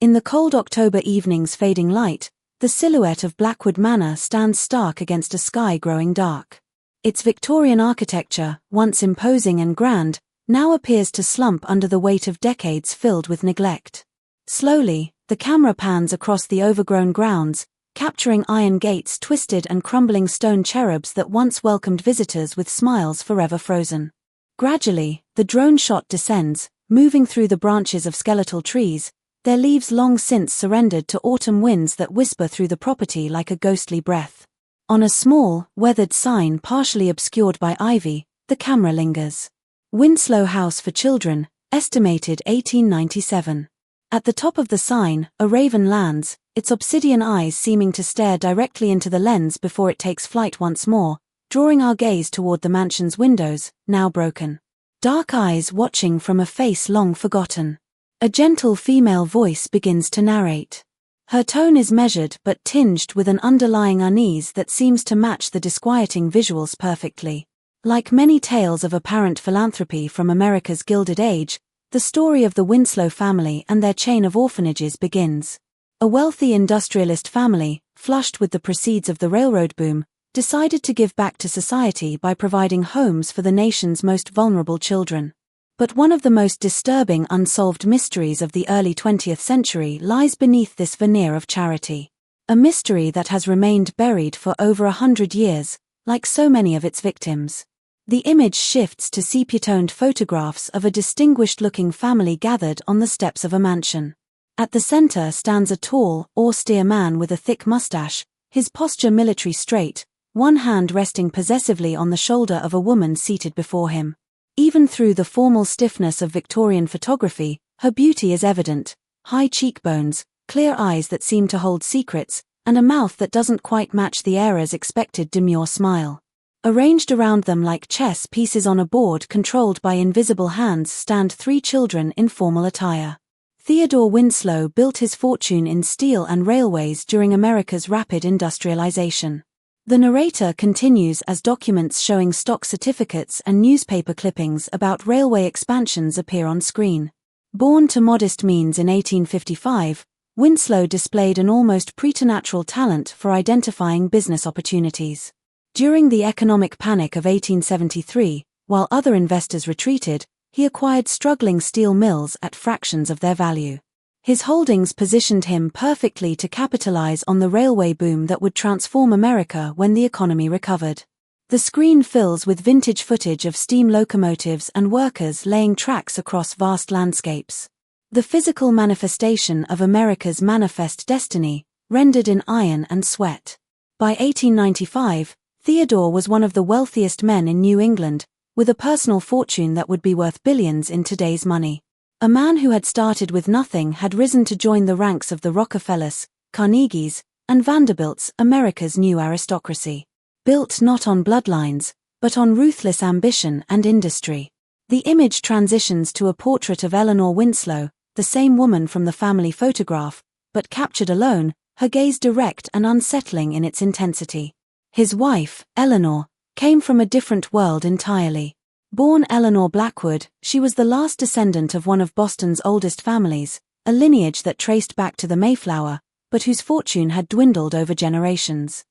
In the cold October evening's fading light, the silhouette of Blackwood Manor stands stark against a sky growing dark. Its Victorian architecture, once imposing and grand, now appears to slump under the weight of decades filled with neglect. Slowly, the camera pans across the overgrown grounds, capturing iron gates twisted and crumbling stone cherubs that once welcomed visitors with smiles forever frozen. Gradually, the drone shot descends, moving through the branches of skeletal trees, their leaves long since surrendered to autumn winds that whisper through the property like a ghostly breath. On a small, weathered sign partially obscured by ivy, the camera lingers. Winslow House for Children, estimated 1897. At the top of the sign, a raven lands, its obsidian eyes seeming to stare directly into the lens before it takes flight once more, drawing our gaze toward the mansion's windows, now broken. Dark eyes watching from a face long forgotten. A gentle female voice begins to narrate. Her tone is measured but tinged with an underlying unease that seems to match the disquieting visuals perfectly. Like many tales of apparent philanthropy from America's Gilded Age, the story of the Winslow family and their chain of orphanages begins. A wealthy industrialist family, flushed with the proceeds of the railroad boom, decided to give back to society by providing homes for the nation's most vulnerable children. But one of the most disturbing unsolved mysteries of the early 20th century lies beneath this veneer of charity. A mystery that has remained buried for over 100 years, like so many of its victims. The image shifts to sepia-toned photographs of a distinguished-looking family gathered on the steps of a mansion. At the center stands a tall, austere man with a thick mustache, his posture military straight, one hand resting possessively on the shoulder of a woman seated before him. Even through the formal stiffness of Victorian photography, her beauty is evident: high cheekbones, clear eyes that seem to hold secrets, and a mouth that doesn't quite match the era's expected demure smile. Arranged around them like chess pieces on a board controlled by invisible hands stand three children in formal attire. Theodore Winslow built his fortune in steel and railways during America's rapid industrialization. The narrator continues as documents showing stock certificates and newspaper clippings about railway expansions appear on screen. Born to modest means in 1855, Winslow displayed an almost preternatural talent for identifying business opportunities. During the economic panic of 1873, while other investors retreated, he acquired struggling steel mills at fractions of their value. His holdings positioned him perfectly to capitalize on the railway boom that would transform America when the economy recovered. The screen fills with vintage footage of steam locomotives and workers laying tracks across vast landscapes. The physical manifestation of America's manifest destiny, rendered in iron and sweat. By 1895, Theodore was one of the wealthiest men in New England, with a personal fortune that would be worth billions in today's money. A man who had started with nothing had risen to join the ranks of the Rockefellers, Carnegies, and Vanderbilts, America's new aristocracy. Built not on bloodlines, but on ruthless ambition and industry. The image transitions to a portrait of Eleanor Winslow, the same woman from the family photograph, but captured alone, her gaze direct and unsettling in its intensity. His wife, Eleanor, came from a different world entirely. Born Eleanor Blackwood, she was the last descendant of one of Boston's oldest families, a lineage that traced back to the Mayflower, but whose fortune had dwindled over generations.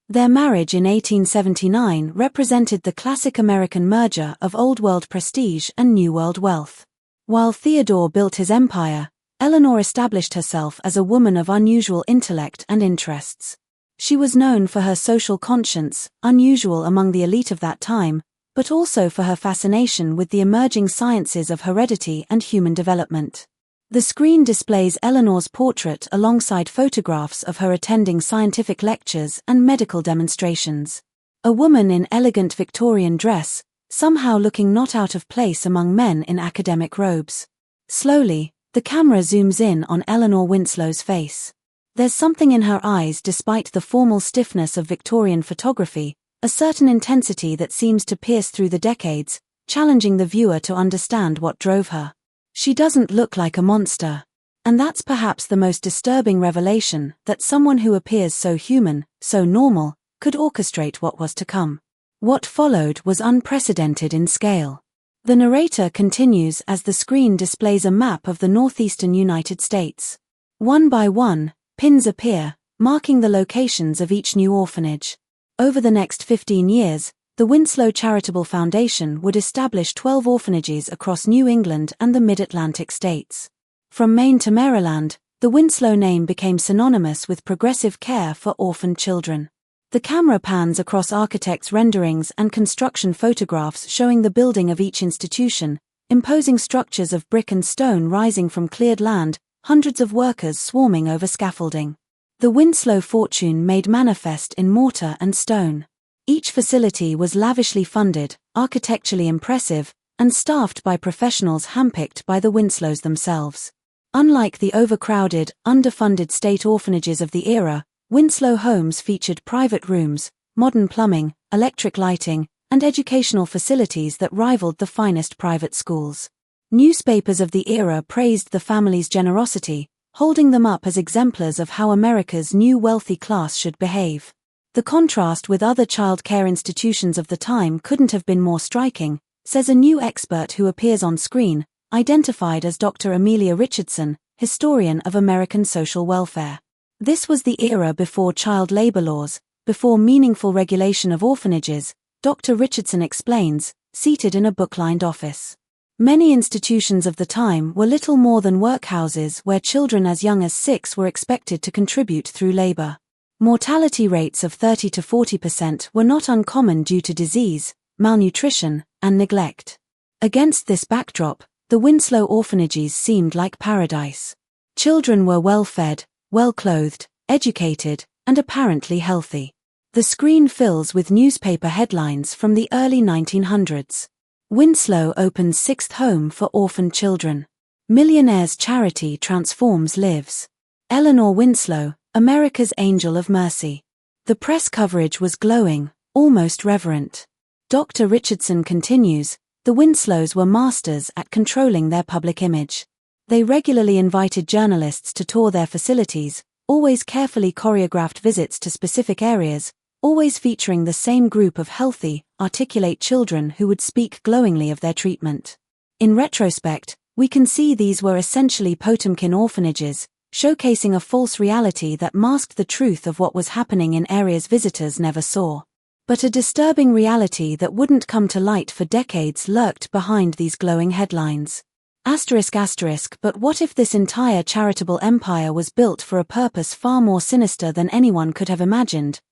Their marriage in 1879 represented the classic American merger of Old World prestige and New World wealth. While Theodore built his empire, Eleanor established herself as a woman of unusual intellect and interests. She was known for her social conscience, unusual among the elite of that time, but also for her fascination with the emerging sciences of heredity and human development. The screen displays Eleanor's portrait alongside photographs of her attending scientific lectures and medical demonstrations. A woman in elegant Victorian dress, somehow looking not out of place among men in academic robes. Slowly, the camera zooms in on Eleanor Winslow's face. There's something in her eyes despite the formal stiffness of Victorian photography, a certain intensity that seems to pierce through the decades, challenging the viewer to understand what drove her. She doesn't look like a monster. And that's perhaps the most disturbing revelation, that someone who appears so human, so normal, could orchestrate what was to come. What followed was unprecedented in scale. The narrator continues as the screen displays a map of the northeastern United States. One by one, pins appear, marking the locations of each new orphanage. Over the next 15 years, the Winslow Charitable Foundation would establish 12 orphanages across New England and the Mid-Atlantic states. From Maine to Maryland, the Winslow name became synonymous with progressive care for orphaned children. The camera pans across architects' renderings and construction photographs showing the building of each institution, imposing structures of brick and stone rising from cleared land, hundreds of workers swarming over scaffolding. The Winslow fortune made manifest in mortar and stone. Each facility was lavishly funded, architecturally impressive, and staffed by professionals handpicked by the Winslows themselves. Unlike the overcrowded, underfunded state orphanages of the era, Winslow homes featured private rooms, modern plumbing, electric lighting, and educational facilities that rivaled the finest private schools. Newspapers of the era praised the family's generosity, holding them up as exemplars of how America's new wealthy class should behave. The contrast with other child care institutions of the time couldn't have been more striking, says a new expert who appears on screen, identified as Dr. Amelia Richardson, historian of American social welfare. This was the era before child labor laws, before meaningful regulation of orphanages, Dr. Richardson explains, seated in a book-lined office. Many institutions of the time were little more than workhouses where children as young as 6 were expected to contribute through labor. Mortality rates of 30 to 40% were not uncommon due to disease, malnutrition, and neglect. Against this backdrop, the Winslow orphanages seemed like paradise. Children were well-fed, well-clothed, educated, and apparently healthy. The screen fills with newspaper headlines from the early 1900s. Winslow opens 6th home for orphaned children. Millionaire's charity transforms lives. Eleanor Winslow, America's Angel of Mercy. The press coverage was glowing, almost reverent. Dr. Richardson continues, the Winslows were masters at controlling their public image. They regularly invited journalists to tour their facilities, always carefully choreographed visits to specific areas, always featuring the same group of healthy, articulate children who would speak glowingly of their treatment. In retrospect, we can see these were essentially Potemkin orphanages, showcasing a false reality that masked the truth of what was happening in areas visitors never saw. But a disturbing reality that wouldn't come to light for decades lurked behind these glowing headlines. But what if this entire charitable empire was built for a purpose far more sinister than anyone could have imagined?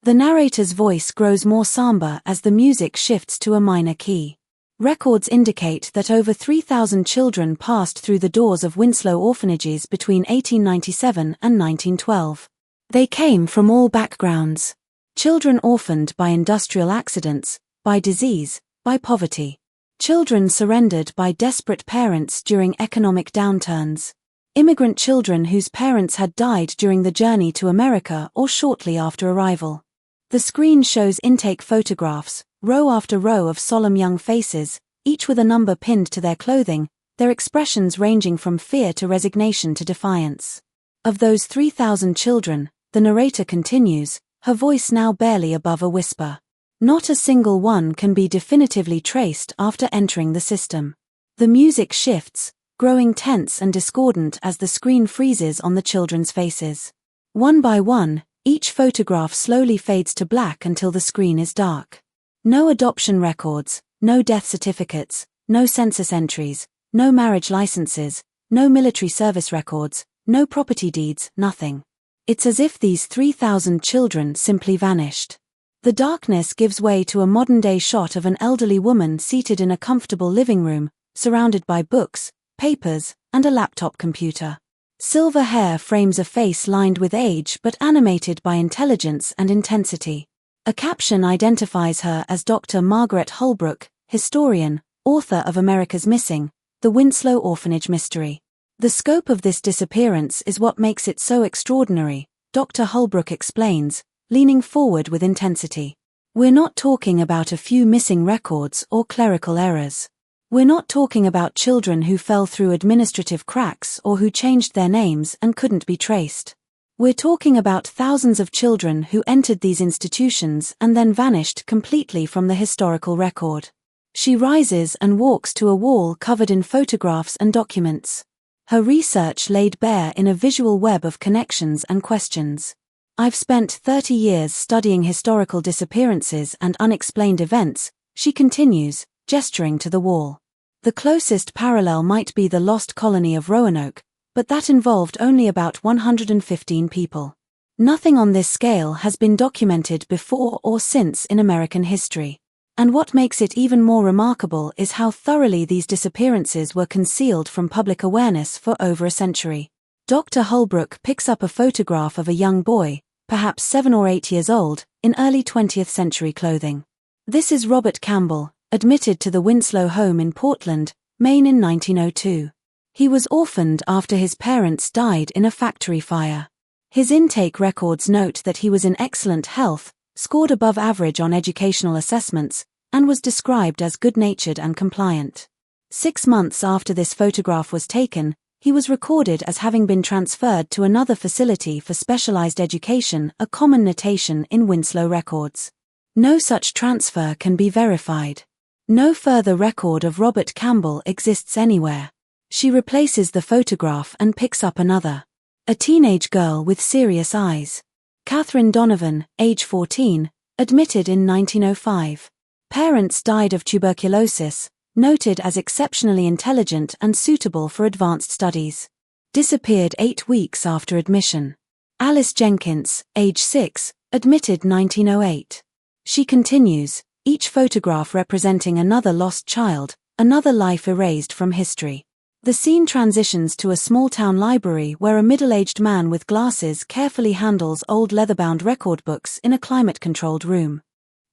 The narrator's voice grows more somber as the music shifts to a minor key. Records indicate that over 3,000 children passed through the doors of Winslow orphanages between 1897 and 1912. They came from all backgrounds. Children orphaned by industrial accidents, by disease, by poverty. Children surrendered by desperate parents during economic downturns. Immigrant children whose parents had died during the journey to America or shortly after arrival. The screen shows intake photographs, row after row of solemn young faces, each with a number pinned to their clothing, their expressions ranging from fear to resignation to defiance. Of those 3,000 children, the narrator continues, her voice now barely above a whisper. Not a single one can be definitively traced after entering the system. The music shifts, growing tense and discordant as the screen freezes on the children's faces. One by one, each photograph slowly fades to black until the screen is dark. No adoption records, no death certificates, no census entries, no marriage licenses, no military service records, no property deeds, nothing. It's as if these 3,000 children simply vanished. The darkness gives way to a modern-day shot of an elderly woman seated in a comfortable living room, surrounded by books, papers, and a laptop computer. Silver hair frames a face lined with age but animated by intelligence and intensity. A caption identifies her as Dr. Margaret Holbrook, historian, author of America's Missing, The Winslow Orphanage Mystery. The scope of this disappearance is what makes it so extraordinary, Dr. Holbrook explains, leaning forward with intensity. We're not talking about a few missing records or clerical errors. We're not talking about children who fell through administrative cracks or who changed their names and couldn't be traced. We're talking about thousands of children who entered these institutions and then vanished completely from the historical record. She rises and walks to a wall covered in photographs and documents. Her research laid bare in a visual web of connections and questions. "I've spent 30 years studying historical disappearances and unexplained events," she continues, gesturing to the wall. The closest parallel might be the lost colony of Roanoke, but that involved only about 115 people. Nothing on this scale has been documented before or since in American history. And what makes it even more remarkable is how thoroughly these disappearances were concealed from public awareness for over a century. Dr. Holbrook picks up a photograph of a young boy, perhaps 7 or 8 years old, in early 20th century clothing. This is Robert Campbell, admitted to the Winslow home in Portland, Maine in 1902. He was orphaned after his parents died in a factory fire. His intake records note that he was in excellent health, scored above average on educational assessments, and was described as good-natured and compliant. 6 months after this photograph was taken, he was recorded as having been transferred to another facility for specialized education, a common notation in Winslow records. No such transfer can be verified. No further record of Robert Campbell exists anywhere. She replaces the photograph and picks up another. A teenage girl with serious eyes. Catherine Donovan, age 14, admitted in 1905. Parents died of tuberculosis, noted as exceptionally intelligent and suitable for advanced studies. Disappeared 8 weeks after admission. Alice Jenkins, age 6, admitted 1908. She continues, each photograph representing another lost child, another life erased from history. The scene transitions to a small-town library where a middle-aged man with glasses carefully handles old leather-bound record books in a climate-controlled room.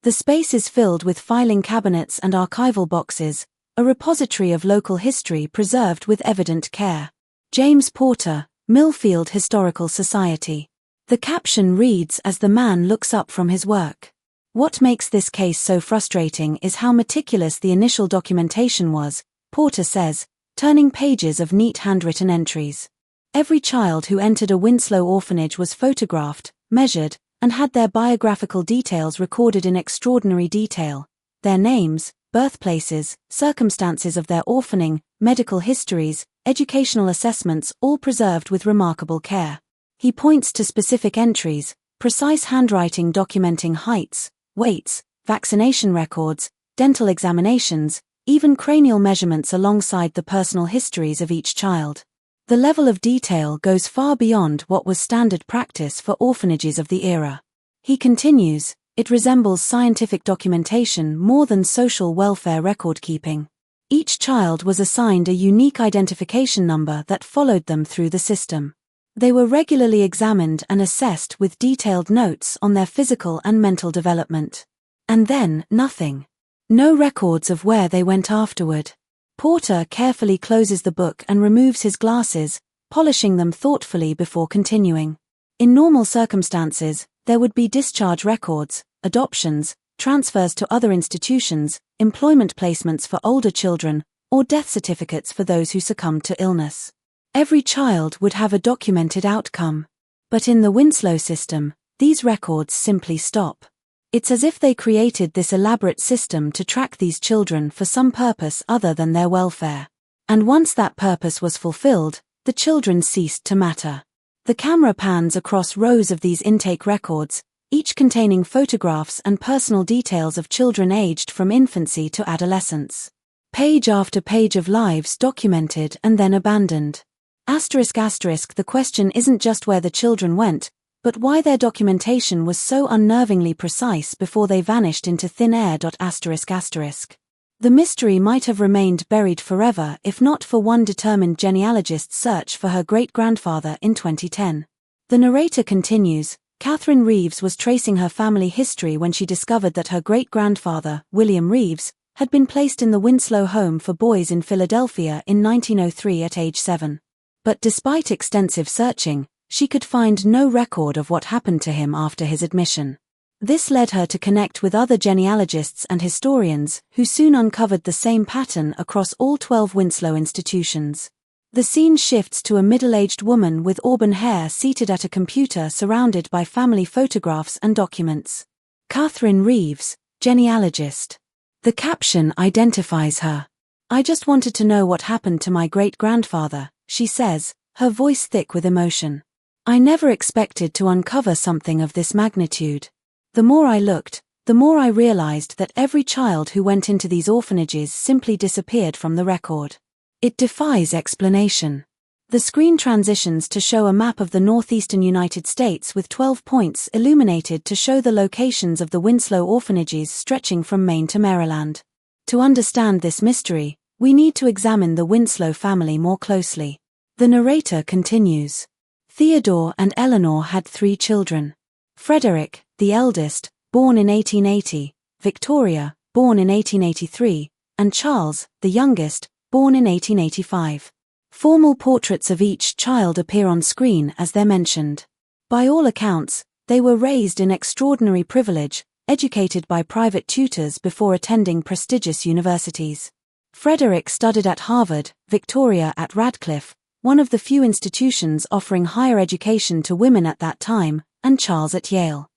The space is filled with filing cabinets and archival boxes, a repository of local history preserved with evident care. James Porter, Millfield Historical Society. The caption reads as the man looks up from his work. What makes this case so frustrating is how meticulous the initial documentation was, Porter says, turning pages of neat handwritten entries. Every child who entered a Winslow orphanage was photographed, measured, and had their biographical details recorded in extraordinary detail. Their names, birthplaces, circumstances of their orphaning, medical histories, educational assessments all preserved with remarkable care. He points to specific entries, precise handwriting documenting heights, weights, vaccination records, dental examinations, even cranial measurements alongside the personal histories of each child. The level of detail goes far beyond what was standard practice for orphanages of the era. He continues, it resembles scientific documentation more than social welfare record-keeping. Each child was assigned a unique identification number that followed them through the system. They were regularly examined and assessed with detailed notes on their physical and mental development. And then, nothing. No records of where they went afterward. Porter carefully closes the book and removes his glasses, polishing them thoughtfully before continuing. In normal circumstances, there would be discharge records, adoptions, transfers to other institutions, employment placements for older children, or death certificates for those who succumbed to illness. Every child would have a documented outcome. But in the Winslow system, these records simply stop. It's as if they created this elaborate system to track these children for some purpose other than their welfare. And once that purpose was fulfilled, the children ceased to matter. The camera pans across rows of these intake records, each containing photographs and personal details of children aged from infancy to adolescence. Page after page of lives documented and then abandoned. The question isn't just where the children went, but why their documentation was so unnervingly precise before they vanished into thin air. The mystery might have remained buried forever if not for one determined genealogist's search for her great-grandfather in 2010. The narrator continues, Catherine Reeves was tracing her family history when she discovered that her great-grandfather, William Reeves, had been placed in the Winslow Home for Boys in Philadelphia in 1903 at age 7. But despite extensive searching, she could find no record of what happened to him after his admission. This led her to connect with other genealogists and historians, who soon uncovered the same pattern across all 12 Winslow institutions. The scene shifts to a middle-aged woman with auburn hair seated at a computer surrounded by family photographs and documents. Catherine Reeves, genealogist. The caption identifies her. I just wanted to know what happened to my great-grandfather, she says, her voice thick with emotion. I never expected to uncover something of this magnitude. The more I looked, the more I realized that every child who went into these orphanages simply disappeared from the record. It defies explanation. The screen transitions to show a map of the northeastern United States with 12 points illuminated to show the locations of the Winslow orphanages stretching from Maine to Maryland. To understand this mystery, we need to examine the Winslow family more closely. The narrator continues. Theodore and Eleanor had 3 children. Frederick, the eldest, born in 1880, Victoria, born in 1883, and Charles, the youngest, born in 1885. Formal portraits of each child appear on screen as they're mentioned. By all accounts, they were raised in extraordinary privilege, educated by private tutors before attending prestigious universities. Frederick studied at Harvard, Victoria at Radcliffe, one of the few institutions offering higher education to women at that time, and Charles at Yale.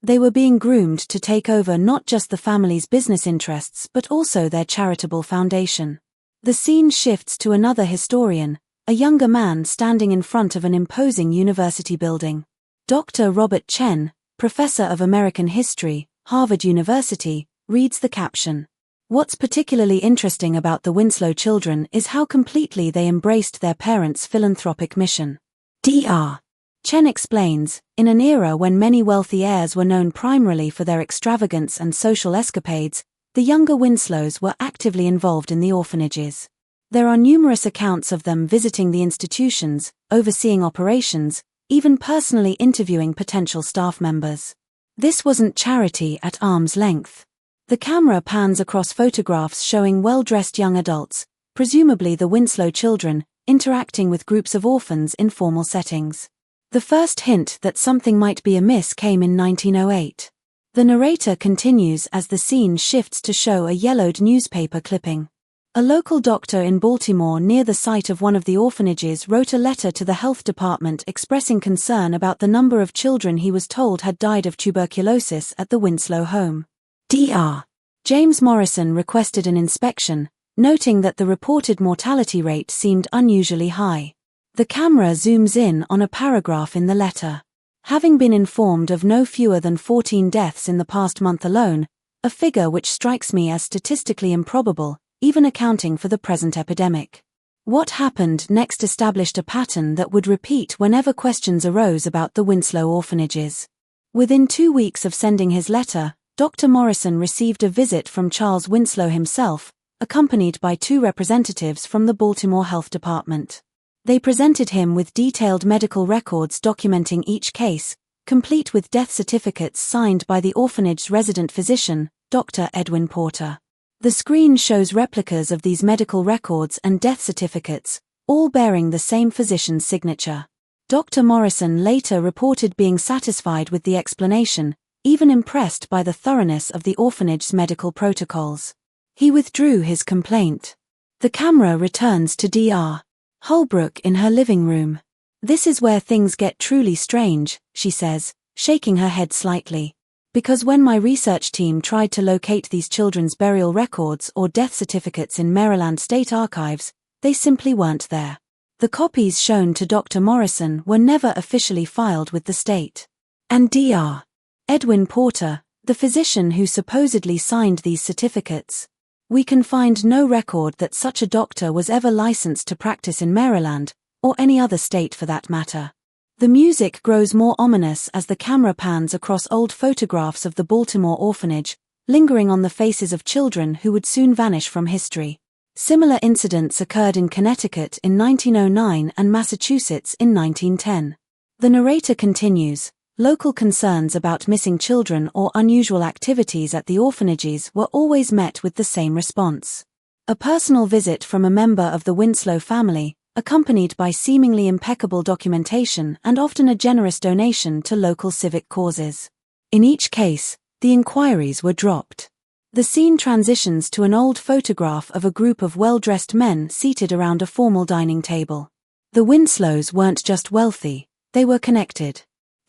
They were being groomed to take over not just the family's business interests but also their charitable foundation. The scene shifts to another historian, a younger man standing in front of an imposing university building. Dr. Robert Chen, professor of American history, Harvard University, reads the caption. What's particularly interesting about the Winslow children is how completely they embraced their parents' philanthropic mission. Dr. Chen explains, in an era when many wealthy heirs were known primarily for their extravagance and social escapades, the younger Winslows were actively involved in the orphanages. There are numerous accounts of them visiting the institutions, overseeing operations, even personally interviewing potential staff members. This wasn't charity at arm's length. The camera pans across photographs showing well-dressed young adults, presumably the Winslow children, interacting with groups of orphans in formal settings. The first hint that something might be amiss came in 1908. The narrator continues as the scene shifts to show a yellowed newspaper clipping. A local doctor in Baltimore near the site of one of the orphanages wrote a letter to the health department expressing concern about the number of children he was told had died of tuberculosis at the Winslow home. Dr. James Morrison requested an inspection, noting that the reported mortality rate seemed unusually high. The camera zooms in on a paragraph in the letter. Having been informed of no fewer than 14 deaths in the past month alone, a figure which strikes me as statistically improbable, even accounting for the present epidemic. What happened next established a pattern that would repeat whenever questions arose about the Winslow orphanages. Within 2 weeks of sending his letter, Dr. Morrison received a visit from Charles Winslow himself, accompanied by 2 representatives from the Baltimore Health Department. They presented him with detailed medical records documenting each case, complete with death certificates signed by the orphanage's resident physician, Dr. Edwin Porter. The screen shows replicas of these medical records and death certificates, all bearing the same physician's signature. Dr. Morrison later reported being satisfied with the explanation, even impressed by the thoroughness of the orphanage's medical protocols. He withdrew his complaint. The camera returns to Dr. Holbrook in her living room. This is where things get truly strange, she says, shaking her head slightly. Because when my research team tried to locate these children's burial records or death certificates in Maryland State Archives, they simply weren't there. The copies shown to Dr. Morrison were never officially filed with the state. And Dr. Edwin Porter, the physician who supposedly signed these certificates. We can find no record that such a doctor was ever licensed to practice in Maryland, or any other state for that matter. The music grows more ominous as the camera pans across old photographs of the Baltimore orphanage, lingering on the faces of children who would soon vanish from history. Similar incidents occurred in Connecticut in 1909 and Massachusetts in 1910. The narrator continues. Local concerns about missing children or unusual activities at the orphanages were always met with the same response. A personal visit from a member of the Winslow family, accompanied by seemingly impeccable documentation and often a generous donation to local civic causes. In each case, the inquiries were dropped. The scene transitions to an old photograph of a group of well-dressed men seated around a formal dining table. The Winslows weren't just wealthy, they were connected.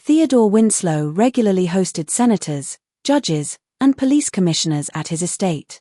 Theodore Winslow regularly hosted senators, judges, and police commissioners at his estate.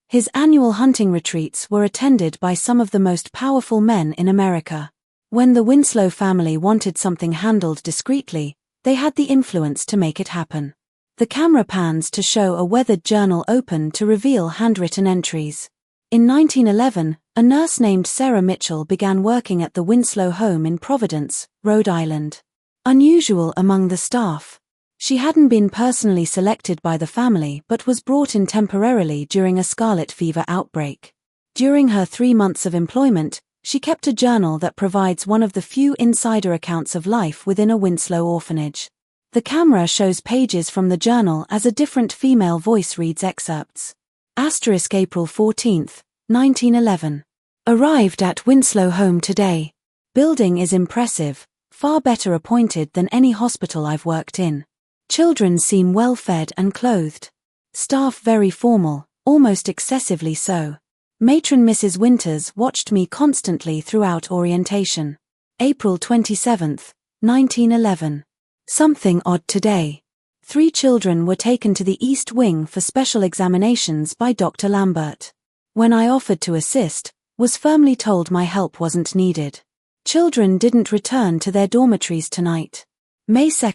His annual hunting retreats were attended by some of the most powerful men in America. When the Winslow family wanted something handled discreetly, they had the influence to make it happen. The camera pans to show a weathered journal open to reveal handwritten entries. In 1911, a nurse named Sarah Mitchell began working at the Winslow home in Providence, Rhode Island. Unusual among the staff. She hadn't been personally selected by the family but was brought in temporarily during a scarlet fever outbreak. During her 3 months of employment, she kept a journal that provides one of the few insider accounts of life within a Winslow orphanage. The camera shows pages from the journal as a different female voice reads excerpts. April 14, 1911. Arrived at Winslow home today. Building is impressive, far better appointed than any hospital I've worked in. Children seem well fed and clothed. Staff very formal, almost excessively so. Matron Mrs. Winters watched me constantly throughout orientation. April 27, 1911. Something odd today. 3 children were taken to the East Wing for special examinations by Dr. Lambert. When I offered to assist, was firmly told my help wasn't needed. Children didn't return to their dormitories tonight. May 2,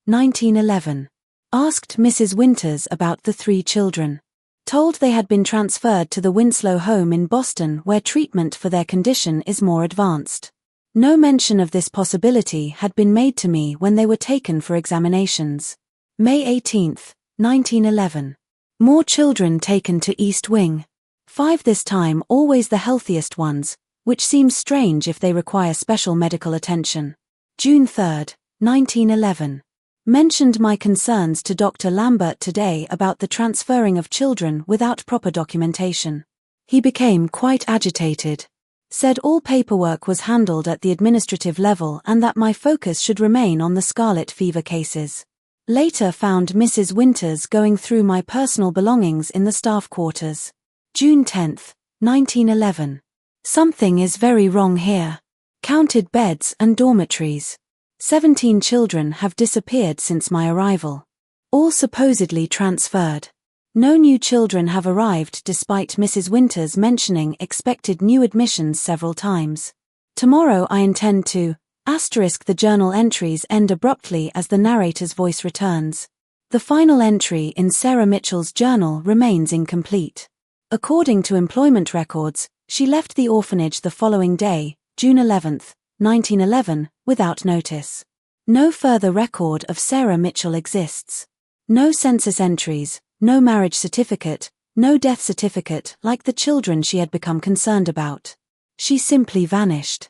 1911. Asked Mrs. Winters about the 3 children. Told they had been transferred to the Winslow home in Boston where treatment for their condition is more advanced. No mention of this possibility had been made to me when they were taken for examinations. May 18, 1911. More children taken to East Wing. 5 this time, always the healthiest ones, which seems strange if they require special medical attention. June 3, 1911. Mentioned my concerns to Dr. Lambert today about the transferring of children without proper documentation. He became quite agitated. Said all paperwork was handled at the administrative level and that my focus should remain on the scarlet fever cases. Later found Mrs. Winters going through my personal belongings in the staff quarters. June 10, 1911. Something is very wrong here. Counted beds and dormitories. 17 children have disappeared since my arrival. All supposedly transferred. No new children have arrived despite Mrs. Winters mentioning expected new admissions several times. Tomorrow I intend to the journal entries end abruptly as the narrator's voice returns. The final entry in Sarah Mitchell's journal remains incomplete. According to employment records, she left the orphanage the following day, June 11, 1911, without notice. No further record of Sarah Mitchell exists. No census entries, no marriage certificate, no death certificate like the children she had become concerned about. She simply vanished.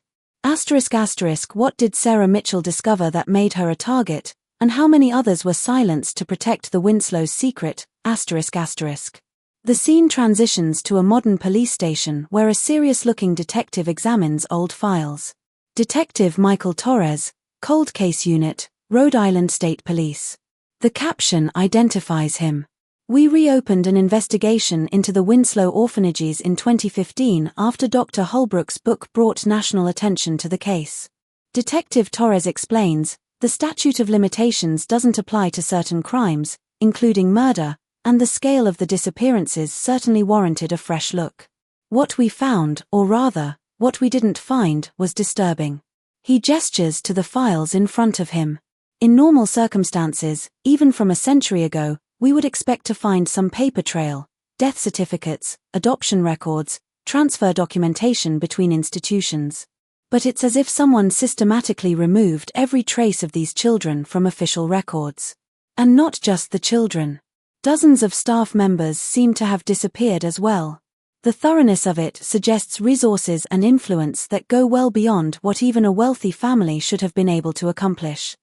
What did Sarah Mitchell discover that made her a target, and how many others were silenced to protect the Winslow's secret? The scene transitions to a modern police station where a serious-looking detective examines old files. Detective Michael Torres, Cold Case Unit, Rhode Island State Police. The caption identifies him. We reopened an investigation into the Winslow Orphanages in 2015 after Dr. Holbrook's book brought national attention to the case. Detective Torres explains, the statute of limitations doesn't apply to certain crimes, including murder, and the scale of the disappearances certainly warranted a fresh look. What we found, or rather, what we didn't find, was disturbing. He gestures to the files in front of him. In normal circumstances, even from a century ago, we would expect to find some paper trail, death certificates, adoption records, transfer documentation between institutions. But it's as if someone systematically removed every trace of these children from official records. And not just the children. Dozens of staff members seem to have disappeared as well. The thoroughness of it suggests resources and influence that go well beyond what even a wealthy family should have been able to accomplish.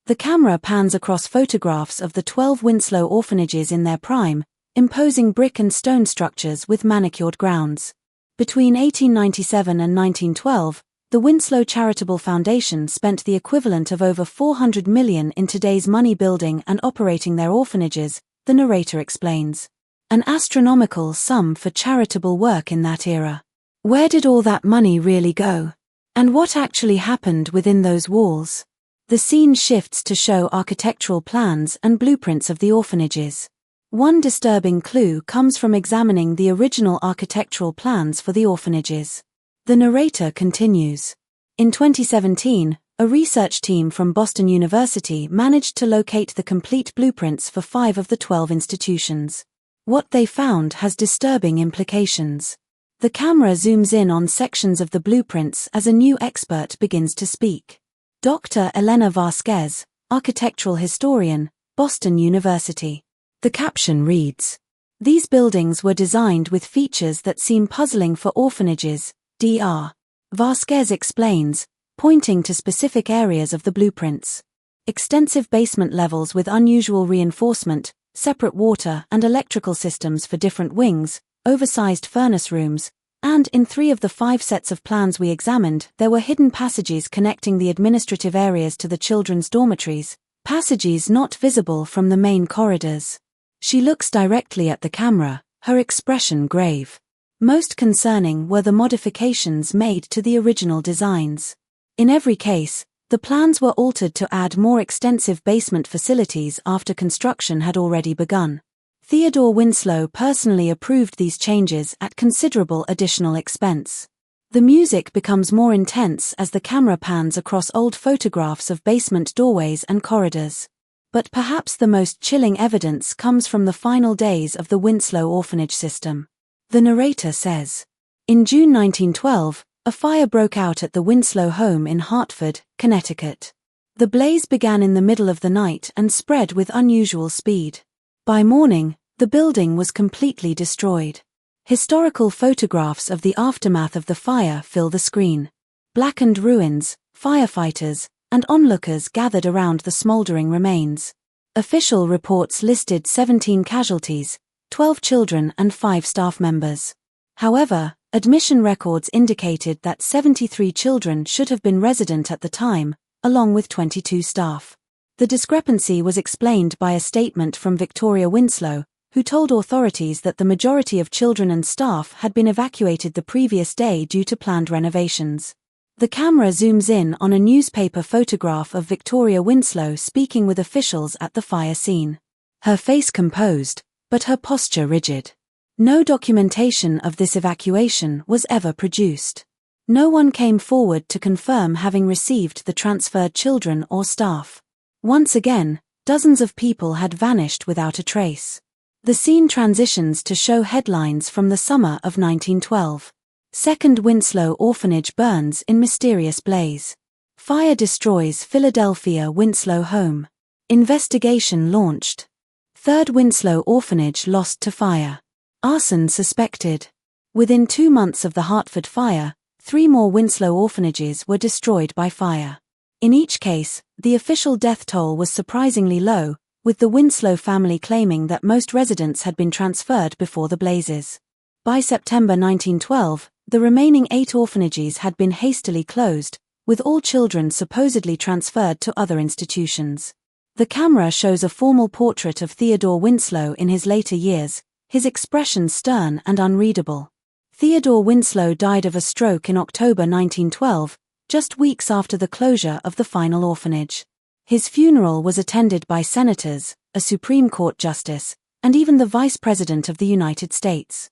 The camera pans across photographs of the 12 Winslow orphanages in their prime, imposing brick and stone structures with manicured grounds. Between 1897 and 1912, the Winslow Charitable Foundation spent the equivalent of over $400 million in today's money building and operating their orphanages, the narrator explains. An astronomical sum for charitable work in that era. Where did all that money really go? And what actually happened within those walls? The scene shifts to show architectural plans and blueprints of the orphanages. One disturbing clue comes from examining the original architectural plans for the orphanages. The narrator continues. In 2017, a research team from Boston University managed to locate the complete blueprints for 5 of the 12 institutions. What they found has disturbing implications. The camera zooms in on sections of the blueprints as a new expert begins to speak. Dr. Elena Vasquez, architectural historian, Boston University. The caption reads, "These buildings were designed with features that seem puzzling for orphanages, Dr. Vasquez explains, pointing to specific areas of the blueprints. Extensive basement levels with unusual reinforcement, separate water and electrical systems for different wings, oversized furnace rooms, and in 3 of the 5 sets of plans we examined, there were hidden passages connecting the administrative areas to the children's dormitories, passages not visible from the main corridors." She looks directly at the camera, her expression grave. Most concerning were the modifications made to the original designs. In every case, the plans were altered to add more extensive basement facilities after construction had already begun. Theodore Winslow personally approved these changes at considerable additional expense. The music becomes more intense as the camera pans across old photographs of basement doorways and corridors. But perhaps the most chilling evidence comes from the final days of the Winslow orphanage system. The narrator says, "In June 1912, a fire broke out at the Winslow home in Hartford, Connecticut. The blaze began in the middle of the night and spread with unusual speed. By morning, the building was completely destroyed. Historical photographs of the aftermath of the fire fill the screen. Blackened ruins, firefighters, and onlookers gathered around the smoldering remains. Official reports listed 17 casualties, 12 children and 5 staff members. However, admission records indicated that 73 children should have been resident at the time, along with 22 staff. The discrepancy was explained by a statement from Victoria Winslow, who told authorities that the majority of children and staff had been evacuated the previous day due to planned renovations. The camera zooms in on a newspaper photograph of Victoria Winslow speaking with officials at the fire scene. Her face composed, but her posture rigid. No documentation of this evacuation was ever produced. No one came forward to confirm having received the transferred children or staff. Once again, dozens of people had vanished without a trace. The scene transitions to show headlines from the summer of 1912. Second Winslow Orphanage burns in mysterious blaze. Fire destroys Philadelphia Winslow home. Investigation launched. Third Winslow Orphanage lost to fire. Arson suspected. Within 2 months of the Hartford fire, 3 more Winslow orphanages were destroyed by fire. In each case, the official death toll was surprisingly low, with the Winslow family claiming that most residents had been transferred before the blazes. By September 1912, the remaining 8 orphanages had been hastily closed, with all children supposedly transferred to other institutions. The camera shows a formal portrait of Theodore Winslow in his later years, his expression stern and unreadable. Theodore Winslow died of a stroke in October 1912, just weeks after the closure of the final orphanage. His funeral was attended by senators, a Supreme Court justice, and even the Vice President of the United States.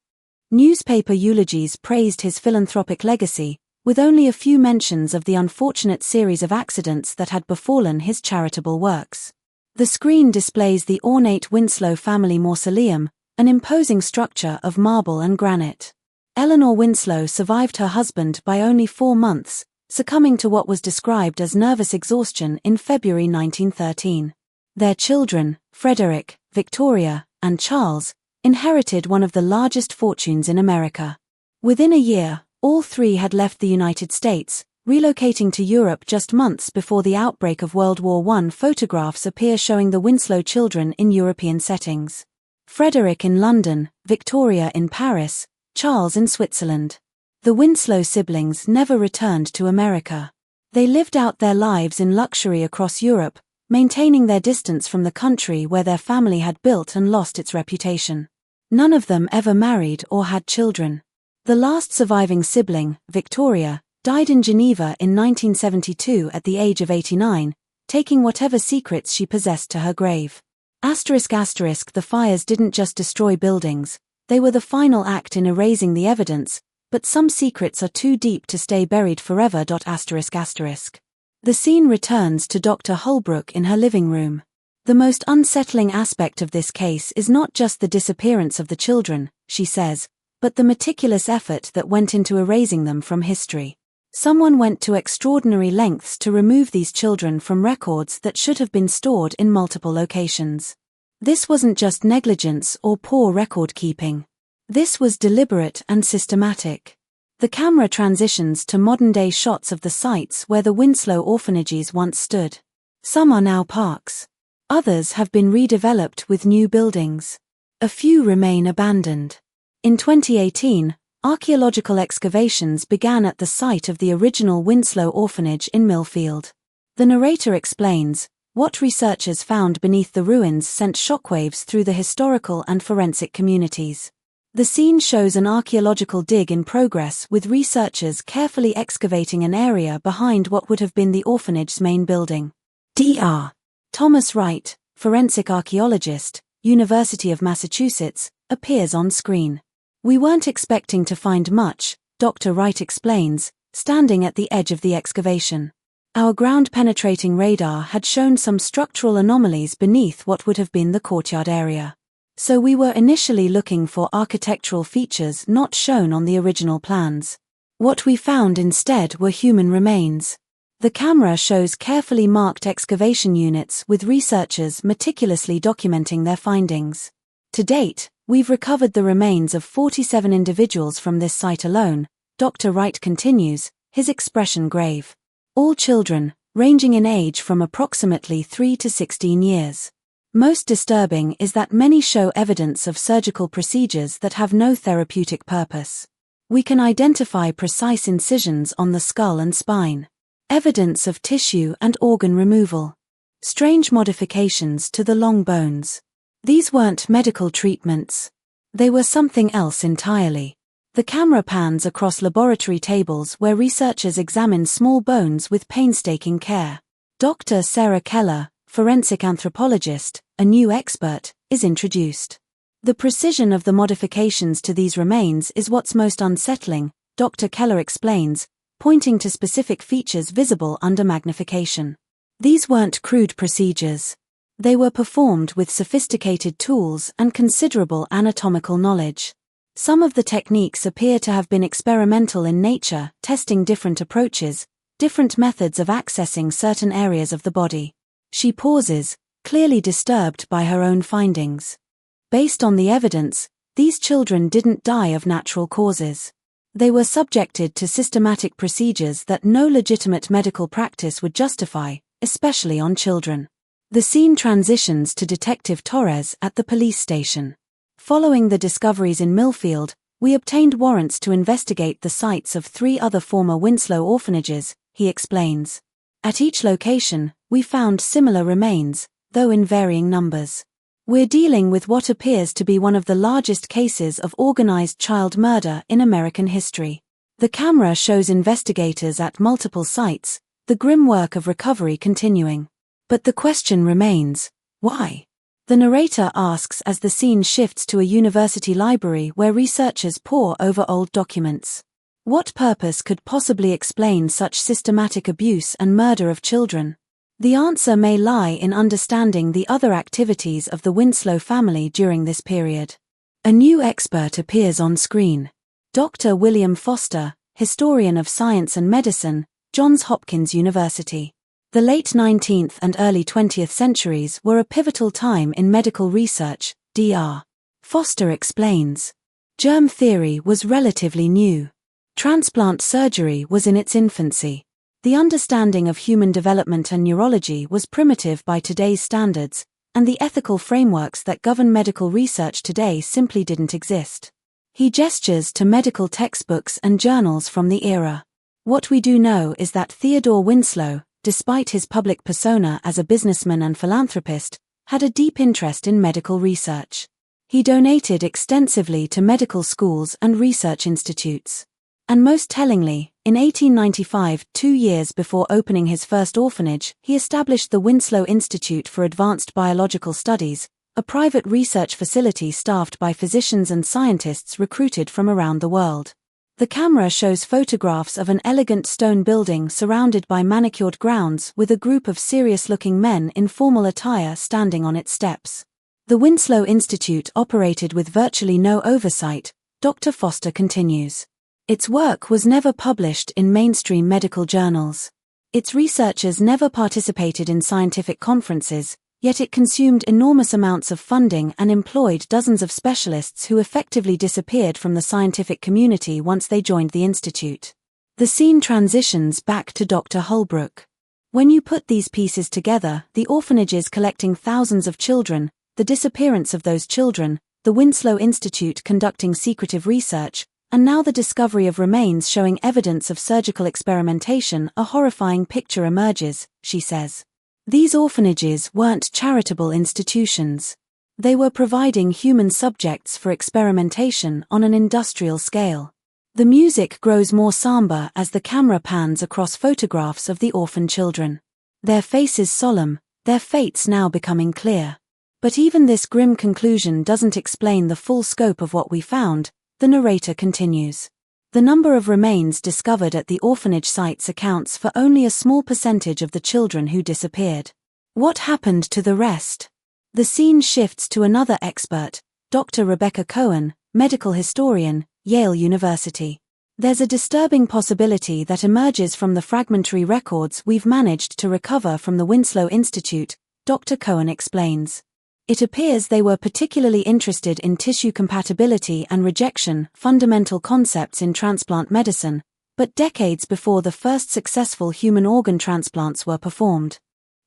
Newspaper eulogies praised his philanthropic legacy, with only a few mentions of the unfortunate series of accidents that had befallen his charitable works. The screen displays the ornate Winslow family mausoleum, an imposing structure of marble and granite. Eleanor Winslow survived her husband by only 4 months, succumbing to what was described as nervous exhaustion in February 1913. Their children, Frederick, Victoria, and Charles, inherited one of the largest fortunes in America. Within a year, all 3 had left the United States, relocating to Europe just months before the outbreak of World War I. Photographs appear showing the Winslow children in European settings. Frederick in London, Victoria in Paris, Charles in Switzerland. The Winslow siblings never returned to America. They lived out their lives in luxury across Europe, maintaining their distance from the country where their family had built and lost its reputation. None of them ever married or had children. The last surviving sibling, Victoria, died in Geneva in 1972 at the age of 89, taking whatever secrets she possessed to her grave. ***, the fires didn't just destroy buildings, they were the final act in erasing the evidence, but some secrets are too deep to stay buried forever. ****. The scene returns to Dr. Holbrook in her living room. The most unsettling aspect of this case is not just the disappearance of the children, she says, but the meticulous effort that went into erasing them from history. Someone went to extraordinary lengths to remove these children from records that should have been stored in multiple locations. This wasn't just negligence or poor record-keeping. This was deliberate and systematic. The camera transitions to modern-day shots of the sites where the Winslow orphanages once stood. Some are now parks. Others have been redeveloped with new buildings. A few remain abandoned. In 2018, archaeological excavations began at the site of the original Winslow orphanage in Millfield. The narrator explains, what researchers found beneath the ruins sent shockwaves through the historical and forensic communities. The scene shows an archaeological dig in progress with researchers carefully excavating an area behind what would have been the orphanage's main building. Dr. Thomas Wright, forensic archaeologist, University of Massachusetts, appears on screen. We weren't expecting to find much, Dr. Wright explains, standing at the edge of the excavation. Our ground-penetrating radar had shown some structural anomalies beneath what would have been the courtyard area. So we were initially looking for architectural features not shown on the original plans. What we found instead were human remains. The camera shows carefully marked excavation units with researchers meticulously documenting their findings. To date, we've recovered the remains of 47 individuals from this site alone, Dr. Wright continues, his expression grave. All children, ranging in age from approximately 3 to 16 years. Most disturbing is that many show evidence of surgical procedures that have no therapeutic purpose. We can identify precise incisions on the skull and spine. Evidence of tissue and organ removal. Strange modifications to the long bones. These weren't medical treatments. They were something else entirely. The camera pans across laboratory tables where researchers examine small bones with painstaking care. Dr. Sarah Keller, forensic anthropologist, a new expert, is introduced. The precision of the modifications to these remains is what's most unsettling, Dr. Keller explains, pointing to specific features visible under magnification. These weren't crude procedures. They were performed with sophisticated tools and considerable anatomical knowledge. Some of the techniques appear to have been experimental in nature, testing different approaches, different methods of accessing certain areas of the body. She pauses, clearly disturbed by her own findings. Based on the evidence, these children didn't die of natural causes. They were subjected to systematic procedures that no legitimate medical practice would justify, especially on children. The scene transitions to Detective Torres at the police station. Following the discoveries in Millfield, we obtained warrants to investigate the sites of 3 other former Winslow orphanages, he explains. At each location, we found similar remains, though in varying numbers. We're dealing with what appears to be one of the largest cases of organized child murder in American history. The camera shows investigators at multiple sites, the grim work of recovery continuing. But the question remains, why? The narrator asks as the scene shifts to a university library where researchers pore over old documents. What purpose could possibly explain such systematic abuse and murder of children? The answer may lie in understanding the other activities of the Winslow family during this period. A new expert appears on screen. Dr. William Foster, historian of science and medicine, Johns Hopkins University. The late 19th and early 20th centuries were a pivotal time in medical research, Dr. Foster explains. Germ theory was relatively new. Transplant surgery was in its infancy. The understanding of human development and neurology was primitive by today's standards, and the ethical frameworks that govern medical research today simply didn't exist. He gestures to medical textbooks and journals from the era. What we do know is that Theodore Winslow, despite his public persona as a businessman and philanthropist, had a deep interest in medical research. He donated extensively to medical schools and research institutes. And most tellingly, in 1895, 2 years before opening his first orphanage, he established the Winslow Institute for Advanced Biological Studies, a private research facility staffed by physicians and scientists recruited from around the world. The camera shows photographs of an elegant stone building surrounded by manicured grounds with a group of serious-looking men in formal attire standing on its steps. The Winslow Institute operated with virtually no oversight, Dr. Foster continues. Its work was never published in mainstream medical journals. Its researchers never participated in scientific conferences, yet it consumed enormous amounts of funding and employed dozens of specialists who effectively disappeared from the scientific community once they joined the institute. The scene transitions back to Dr. Holbrook. When you put these pieces together, the orphanages collecting thousands of children, the disappearance of those children, the Winslow Institute conducting secretive research, and now the discovery of remains showing evidence of surgical experimentation, a horrifying picture emerges, she says. These orphanages weren't charitable institutions. They were providing human subjects for experimentation on an industrial scale. The music grows more somber as the camera pans across photographs of the orphan children. Their faces solemn, their fates now becoming clear. But even this grim conclusion doesn't explain the full scope of what we found, the narrator continues. The number of remains discovered at the orphanage sites accounts for only a small percentage of the children who disappeared. What happened to the rest? The scene shifts to another expert, Dr. Rebecca Cohen, medical historian, Yale University. There's a disturbing possibility that emerges from the fragmentary records we've managed to recover from the Winslow Institute, Dr. Cohen explains. It appears they were particularly interested in tissue compatibility and rejection, fundamental concepts in transplant medicine, but decades before the first successful human organ transplants were performed.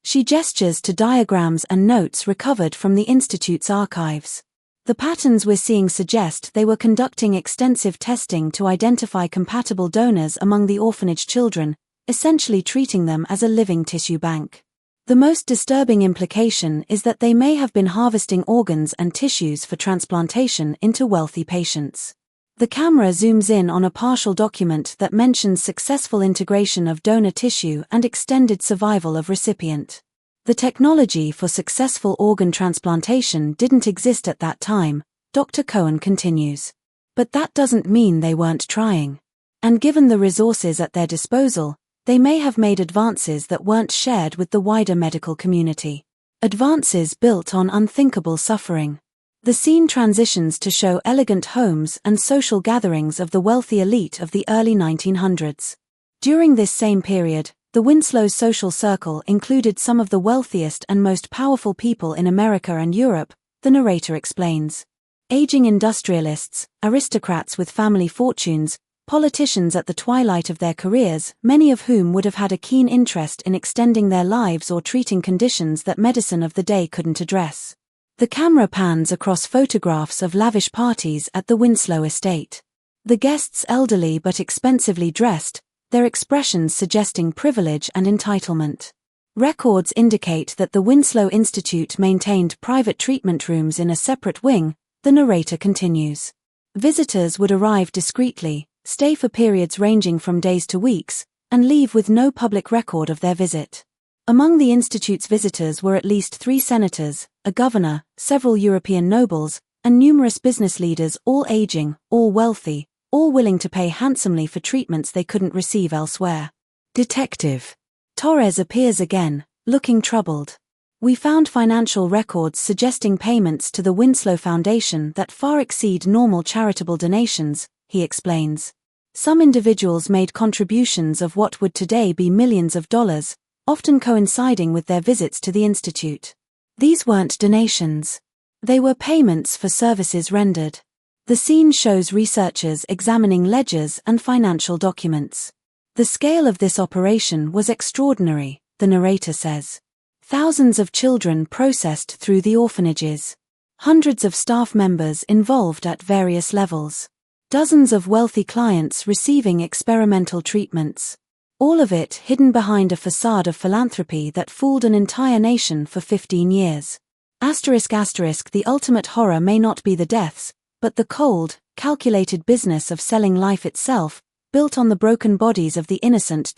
She gestures to diagrams and notes recovered from the Institute's archives. The patterns we're seeing suggest they were conducting extensive testing to identify compatible donors among the orphanage children, essentially treating them as a living tissue bank. The most disturbing implication is that they may have been harvesting organs and tissues for transplantation into wealthy patients. The camera zooms in on a partial document that mentions successful integration of donor tissue and extended survival of recipient. The technology for successful organ transplantation didn't exist at that time, Dr. Cohen continues. But that doesn't mean they weren't trying. And given the resources at their disposal, they may have made advances that weren't shared with the wider medical community. Advances built on unthinkable suffering. The scene transitions to show elegant homes and social gatherings of the wealthy elite of the early 1900s. During this same period, the Winslow social circle included some of the wealthiest and most powerful people in America and Europe, the narrator explains. Aging industrialists, aristocrats with family fortunes, politicians at the twilight of their careers, many of whom would have had a keen interest in extending their lives or treating conditions that medicine of the day couldn't address. The camera pans across photographs of lavish parties at the Winslow estate. The guests elderly but expensively dressed, their expressions suggesting privilege and entitlement. Records indicate that the Winslow Institute maintained private treatment rooms in a separate wing, the narrator continues. Visitors would arrive discreetly, stay for periods ranging from days to weeks, and leave with no public record of their visit. Among the Institute's visitors were at least 3 senators, a governor, several European nobles, and numerous business leaders, all aging, all wealthy, all willing to pay handsomely for treatments they couldn't receive elsewhere. Detective Torres appears again, looking troubled. We found financial records suggesting payments to the Winslow Foundation that far exceed normal charitable donations, he explains. Some individuals made contributions of what would today be millions of dollars, often coinciding with their visits to the Institute. These weren't donations. They were payments for services rendered. The scene shows researchers examining ledgers and financial documents. The scale of this operation was extraordinary, the narrator says. Thousands of children processed through the orphanages. Hundreds of staff members involved at various levels. Dozens of wealthy clients receiving experimental treatments. All of it hidden behind a facade of philanthropy that fooled an entire nation for 15 years. The ultimate horror may not be the deaths, but the cold, calculated business of selling life itself, built on the broken bodies of the innocent.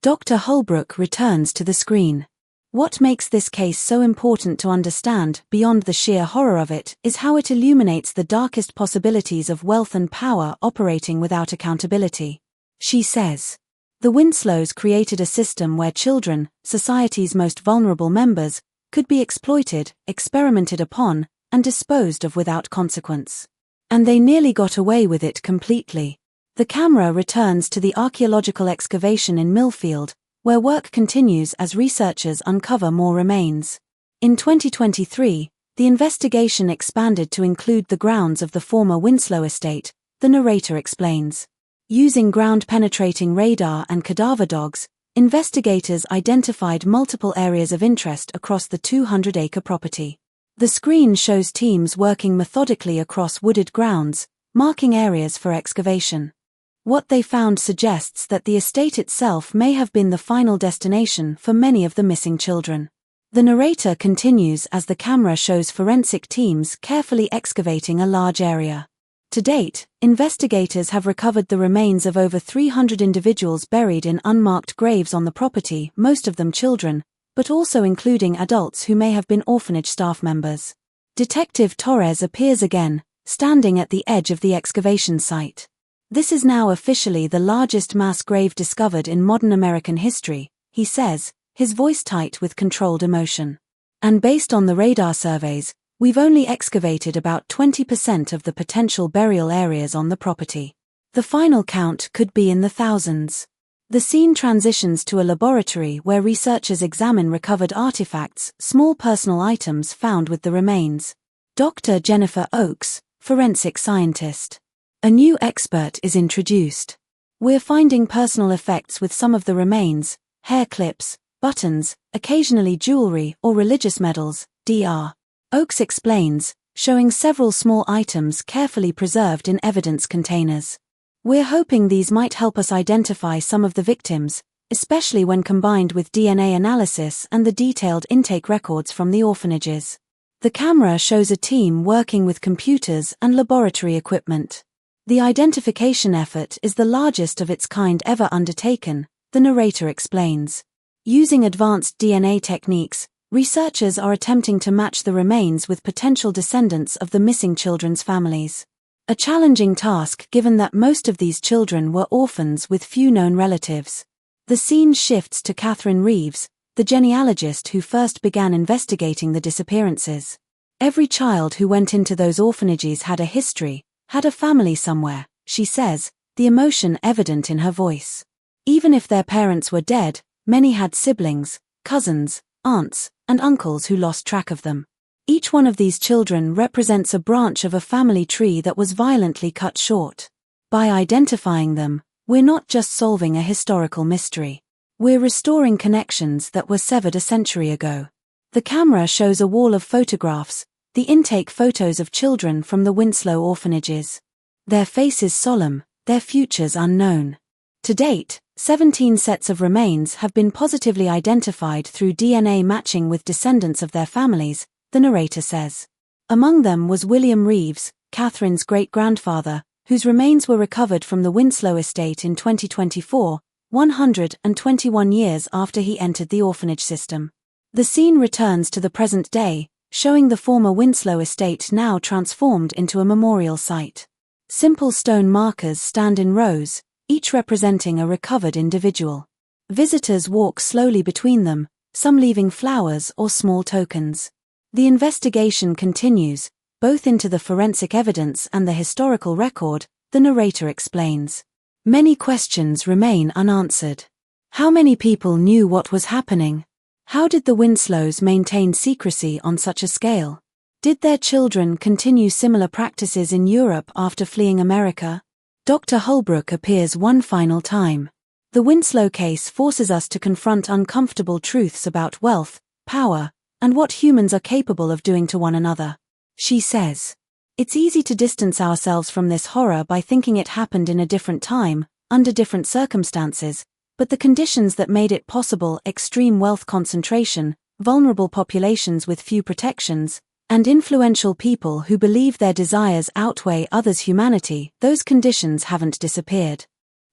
Dr. Holbrook returns to the screen. What makes this case so important to understand, beyond the sheer horror of it, is how it illuminates the darkest possibilities of wealth and power operating without accountability. She says, "The Winslows created a system where children, society's most vulnerable members, could be exploited, experimented upon, and disposed of without consequence. And they nearly got away with it completely." The camera returns to the archaeological excavation in Millfield, where work continues as researchers uncover more remains. In 2023, the investigation expanded to include the grounds of the former Winslow estate, the narrator explains. Using ground-penetrating radar and cadaver dogs, investigators identified multiple areas of interest across the 200-acre property. The screen shows teams working methodically across wooded grounds, marking areas for excavation. What they found suggests that the estate itself may have been the final destination for many of the missing children. The narrator continues as the camera shows forensic teams carefully excavating a large area. To date, investigators have recovered the remains of over 300 individuals buried in unmarked graves on the property, most of them children, but also including adults who may have been orphanage staff members. Detective Torres appears again, standing at the edge of the excavation site. "This is now officially the largest mass grave discovered in modern American history," he says, his voice tight with controlled emotion. "And based on the radar surveys, we've only excavated about 20% of the potential burial areas on the property. The final count could be in the thousands." The scene transitions to a laboratory where researchers examine recovered artifacts, small personal items found with the remains. Dr. Jennifer Oakes, forensic scientist. A new expert is introduced. "We're finding personal effects with some of the remains, hair clips, buttons, occasionally jewelry or religious medals, Dr. Oakes explains, showing several small items carefully preserved in evidence containers. "We're hoping these might help us identify some of the victims, especially when combined with DNA analysis and the detailed intake records from the orphanages." The camera shows a team working with computers and laboratory equipment. The identification effort is the largest of its kind ever undertaken, the narrator explains. Using advanced DNA techniques, researchers are attempting to match the remains with potential descendants of the missing children's families. A challenging task given that most of these children were orphans with few known relatives. The scene shifts to Catherine Reeves, the genealogist who first began investigating the disappearances. "Every child who went into those orphanages had a history, had a family somewhere," she says, the emotion evident in her voice. "Even if their parents were dead, many had siblings, cousins, aunts, and uncles who lost track of them. Each one of these children represents a branch of a family tree that was violently cut short. By identifying them, we're not just solving a historical mystery. We're restoring connections that were severed a century ago." The camera shows a wall of photographs, the intake photos of children from the Winslow orphanages. Their faces solemn, their futures unknown. To date, 17 sets of remains have been positively identified through DNA matching with descendants of their families, the narrator says. Among them was William Reeves, Catherine's great-grandfather, whose remains were recovered from the Winslow estate in 2024, 121 years after he entered the orphanage system. The scene returns to the present day, showing the former Winslow estate now transformed into a memorial site. Simple stone markers stand in rows, each representing a recovered individual. Visitors walk slowly between them, some leaving flowers or small tokens. The investigation continues, both into the forensic evidence and the historical record, the narrator explains. Many questions remain unanswered. How many people knew what was happening? How did the Winslows maintain secrecy on such a scale? Did their children continue similar practices in Europe after fleeing America? Dr. Holbrook appears one final time. The Winslow case forces us to confront uncomfortable truths about wealth, power, and what humans are capable of doing to one another. She says, "It's easy to distance ourselves from this horror by thinking it happened in a different time, under different circumstances, but the conditions that made it possible, extreme wealth concentration, vulnerable populations with few protections, and influential people who believe their desires outweigh others' humanity, those conditions haven't disappeared."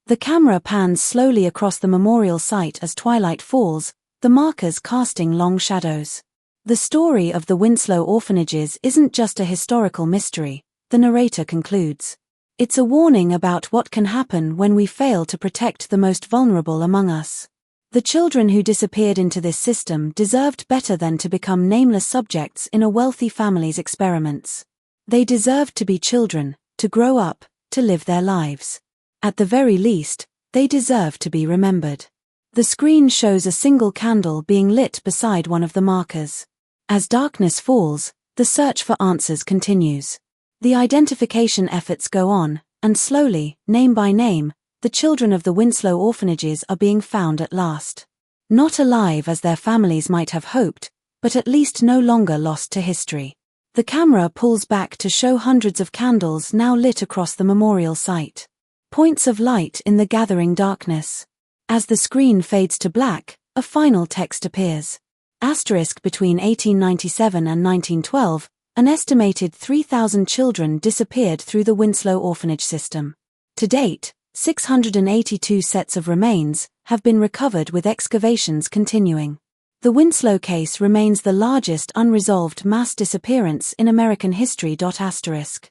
The camera pans slowly across the memorial site as twilight falls, the markers casting long shadows. The story of the Winslow orphanages isn't just a historical mystery, the narrator concludes. It's a warning about what can happen when we fail to protect the most vulnerable among us. The children who disappeared into this system deserved better than to become nameless subjects in a wealthy family's experiments. They deserved to be children, to grow up, to live their lives. At the very least, they deserve to be remembered. The screen shows a single candle being lit beside one of the markers. As darkness falls, the search for answers continues. The identification efforts go on, and slowly, name by name, the children of the Winslow orphanages are being found at last. Not alive as their families might have hoped, but at least no longer lost to history. The camera pulls back to show hundreds of candles now lit across the memorial site. Points of light in the gathering darkness. As the screen fades to black, a final text appears. Asterisk between 1897 and 1912, an estimated 3,000 children disappeared through the Winslow orphanage system. To date, 682 sets of remains have been recovered with excavations continuing. The Winslow case remains the largest unresolved mass disappearance in American history. Asterisk.